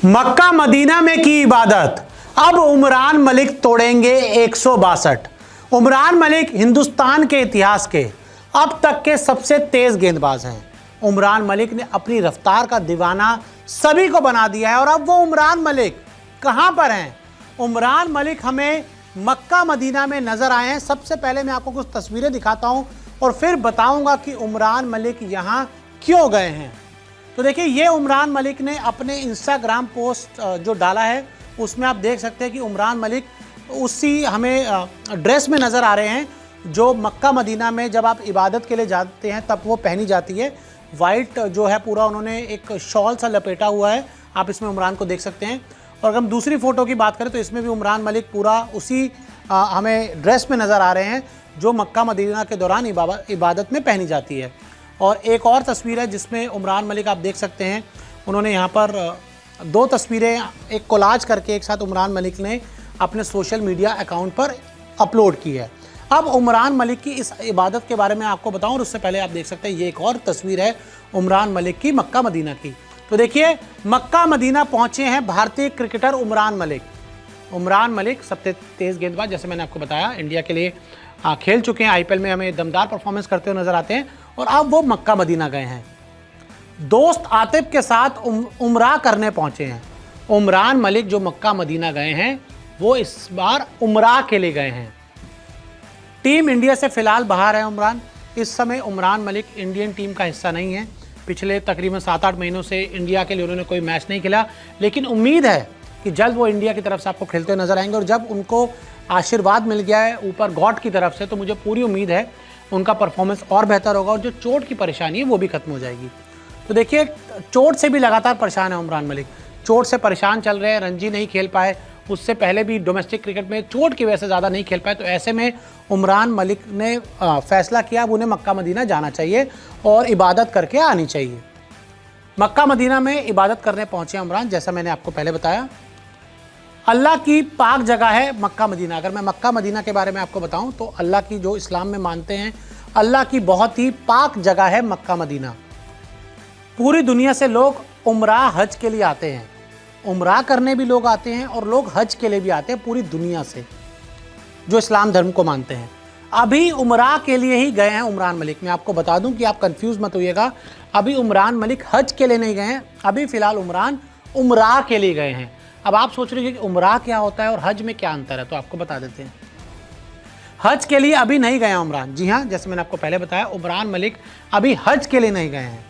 Mecca Medina में की इबादत, अब उमरान मलिक तोड़ेंगे 162। उमरान मलिक हिंदुस्तान के इतिहास के अब तक के सबसे तेज गेंदबाज हैं। उमरान मलिक ने अपनी रफ्तार का दीवाना सभी को बना दिया है। और अब वो उमरान मलिक कहां पर हैं? उमरान मलिक हमें मक्का मदीना में नजर आए हैं। सबसे पहले मैं आपको कुछ तस्वीरें दिखाता हूं और फिर बताऊंगा कि उमरान मलिक यहां क्यों गए हैं। तो देखिए, ये उमरान मलिक ने अपने इंस्टाग्राम पोस्ट जो डाला है उसमें आप देख सकते हैं कि उमरान मलिक उसी हमें ड्रेस में नज़र आ रहे हैं जो मक्का मदीना में जब आप इबादत के लिए जाते हैं तब वो पहनी जाती है। वाइट जो है पूरा उन्होंने एक शॉल सा लपेटा हुआ है, आप इसमें उमरान को देख सकते हैं। और अगर हम दूसरी फ़ोटो की बात करें तो इसमें भी उमरान मलिक पूरा उसी हमें ड्रेस में नज़र आ रहे हैं जो मक्का मदीना के दौरान इबादत में पहनी जाती है। और एक और तस्वीर है जिसमें उमरान मलिक आप देख सकते हैं, उन्होंने यहाँ पर दो तस्वीरें एक कोलाज करके एक साथ उमरान मलिक ने अपने सोशल मीडिया अकाउंट पर अपलोड की है। अब उमरान मलिक की इस इबादत के बारे में आपको बताऊं और उससे पहले आप देख सकते हैं ये एक और तस्वीर है उमरान मलिक की मक्का मदीना की। तो देखिए, मक्का मदीना पहुंचे हैं भारतीय क्रिकेटर उमरान मलिक। उमरान मलिक सबसे तेज़ गेंदबाज, जैसे मैंने आपको बताया, इंडिया के लिए खेल चुके हैं। आईपीएल में हमें दमदार परफॉर्मेंस करते हुए नजर आते हैं। और अब वो मक्का मदीना गए हैं, दोस्त आतिफ के साथ उमरा करने पहुंचे हैं। उमरान मलिक जो मक्का मदीना गए हैं वो इस बार उमरा के लिए गए हैं। टीम इंडिया से फिलहाल बाहर है उमरान। इस समय उमरान मलिक इंडियन टीम का हिस्सा नहीं है। पिछले तकरीबन 7-8 महीनों से इंडिया के लिए उन्होंने कोई मैच नहीं खेला, लेकिन उम्मीद है कि जल्द वो इंडिया की तरफ से आपको खेलते हुए नजर आएंगे। और जब उनको आशीर्वाद मिल गया है ऊपर गॉड की तरफ से, तो मुझे पूरी उम्मीद है उनका परफॉर्मेंस और बेहतर होगा और जो चोट की परेशानी है वो भी खत्म हो जाएगी। तो देखिए, चोट से भी लगातार परेशान है उमरान मलिक, चोट से परेशान चल रहे हैं। रणजी नहीं खेल पाए, उससे पहले भी डोमेस्टिक क्रिकेट में चोट की वजह से ज़्यादा नहीं खेल पाए। तो ऐसे में उमरान मलिक ने फैसला किया अब उन्हें मक्का मदीना जाना चाहिए और इबादत करके आनी चाहिए। मक्का मदीना में इबादत करने पहुँचे उमरान, जैसा मैंने आपको पहले बताया। अल्लाह की पाक जगह है मक्का मदीना। अगर मैं मक्का मदीना के बारे में आपको बताऊं तो अल्लाह की, जो इस्लाम में मानते हैं, अल्लाह की बहुत ही पाक जगह है मक्का मदीना। पूरी दुनिया से लोग उम्रा हज के लिए आते हैं, उम्रा करने भी लोग आते हैं और लोग हज के लिए भी आते हैं पूरी दुनिया से, जो इस्लाम धर्म को मानते हैं। अभी उम्रा के लिए ही गए हैं उमरान मलिक। मैं आपको बता दूं कि आप कंफ्यूज मत होइएगा, अभी उमरान मलिक हज के लिए नहीं गए हैं, अभी फिलहाल उमरान उम्रा के लिए गए हैं। अब आप सोच रहे हैं कि उम्रा क्या होता है और हज में क्या अंतर है, तो आपको बता देते हैं। हज के लिए अभी नहीं गए उमरान। जी हाँ, जैसे मैंने आपको पहले बताया, उमरान मलिक अभी हज के लिए नहीं गए हैं।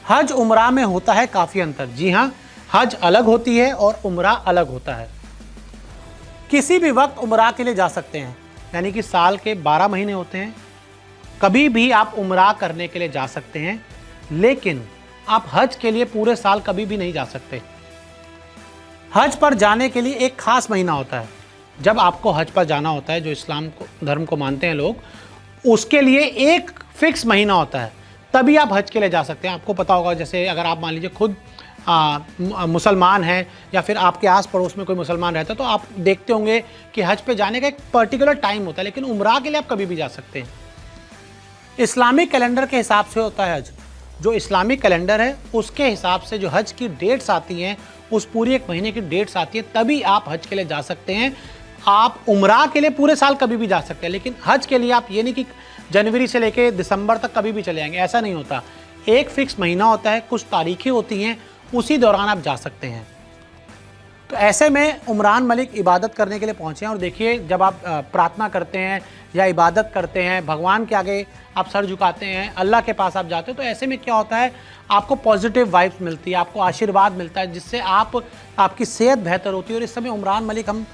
हज उम्रा में होता है काफ़ी अंतर। जी हाँ, हज अलग होती है और उम्रा अलग होता है। किसी भी वक्त उम्रा के लिए जा सकते हैं, यानी कि साल के 12 महीने होते हैं, कभी भी आप उम्रा करने के लिए जा सकते हैं। लेकिन आप हज के लिए पूरे साल कभी भी नहीं जा सकते। हज पर जाने के लिए एक खास महीना होता है। जब आपको हज पर जाना होता है, जो इस्लाम को धर्म को मानते हैं लोग, उसके लिए एक फिक्स महीना होता है, तभी आप हज के लिए जा सकते हैं। आपको पता होगा, जैसे अगर आप मान लीजिए खुद मुसलमान हैं या फिर आपके आस पड़ोस में कोई मुसलमान रहता है, तो आप देखते होंगे कि हज पे जाने का एक पर्टिकुलर टाइम होता है, लेकिन उम्रा के लिए आप कभी भी जा सकते हैं। इस्लामिक कैलेंडर के हिसाब से होता है हज। जो इस्लामिक कैलेंडर है उसके हिसाब से जो हज की डेट्स आती हैं, उस पूरी एक महीने की डेट्स आती है, तभी आप हज के लिए जा सकते हैं। आप उम्रा के लिए पूरे साल कभी भी जा सकते हैं, लेकिन हज के लिए आप ये नहीं कि जनवरी से लेके दिसंबर तक कभी भी चले जाएंगे, ऐसा नहीं होता। एक फिक्स महीना होता है, कुछ तारीखें होती हैं, उसी दौरान आप जा सकते हैं। तो ऐसे में उमरान मलिक इबादत करने के लिए पहुँचे हैं। और देखिए, जब आप प्रार्थना करते हैं या इबादत करते हैं, भगवान के आगे आप सर झुकाते हैं, अल्लाह के पास आप जाते हैं, तो ऐसे में क्या होता है, आपको पॉजिटिव वाइब्स मिलती है, आपको आशीर्वाद मिलता है, जिससे आपकी सेहत बेहतर होती है। और इस समय उमरान मलिक, हम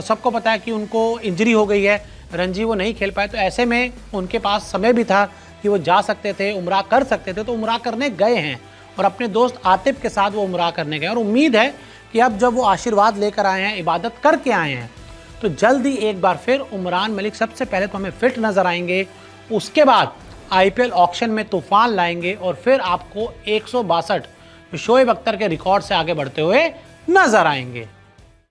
सबको पता है कि उनको इंजरी हो गई है, रणजी वो नहीं खेल पाए, तो ऐसे में उनके पास समय भी था कि वो जा सकते थे, उम्रा कर सकते थे, तो उम्रा करने गए हैं और अपने दोस्त आतिफ के साथ वो उम्रा करने गए। और उम्मीद है कि अब जब वो आशीर्वाद लेकर आए हैं, इबादत करके आए हैं, तो जल्द ही एक बार फिर उमरान मलिक सबसे पहले तो हमें फिट नज़र आएंगे, उसके बाद आईपीएल ऑक्शन में तूफान लाएंगे और फिर आपको 162 शोएब अख्तर के रिकॉर्ड से आगे बढ़ते हुए नजर आएंगे।